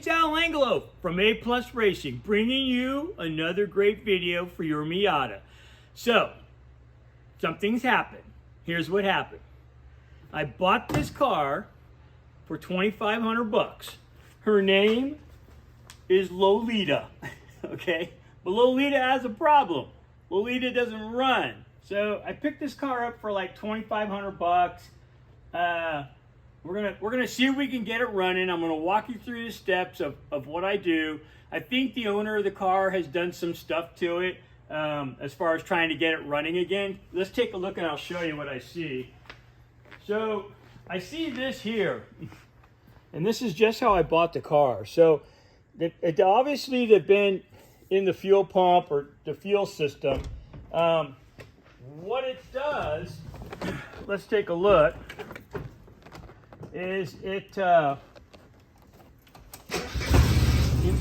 it's Al Angelo from A Plus Racing, bringing you another great video for your Miata. So, something's happened. Here's what happened. I bought this car for $2,500. Her name is Lolita, okay? But Lolita has a problem. Lolita doesn't run. So I picked this car up for like $2,500. We're gonna see if we can get it running. I'm gonna walk you through the steps of what I do. I think the owner of the car has done some stuff to it as far as trying to get it running again. Let's take a look and I'll show you what I see. So I see this here, and this is just how I bought the car. So it obviously they've been in the fuel pump or the fuel system. What it does, let's take a look, is it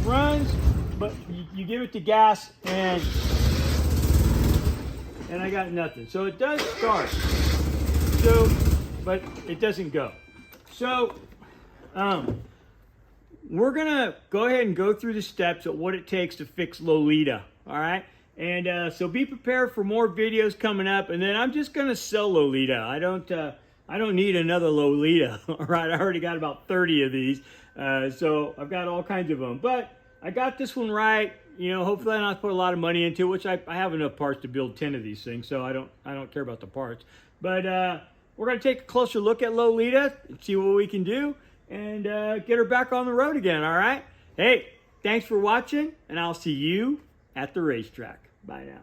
runs, but you give it the gas and I got nothing. So it does start, so, but it doesn't go. So we're gonna go ahead and go through the steps of what it takes to fix Lolita, all right? And so be prepared for more videos coming up, and then I'm just gonna sell Lolita. I don't need another Lolita, all right? I already got about 30 of these, so I've got all kinds of them. But I got this one right. You know, hopefully I don't have to put a lot of money into it, which I have enough parts to build 10 of these things, so I don't care about the parts. But we're gonna take a closer look at Lolita and see what we can do and get her back on the road again, all right? Hey, thanks for watching, and I'll see you at the racetrack. Bye now.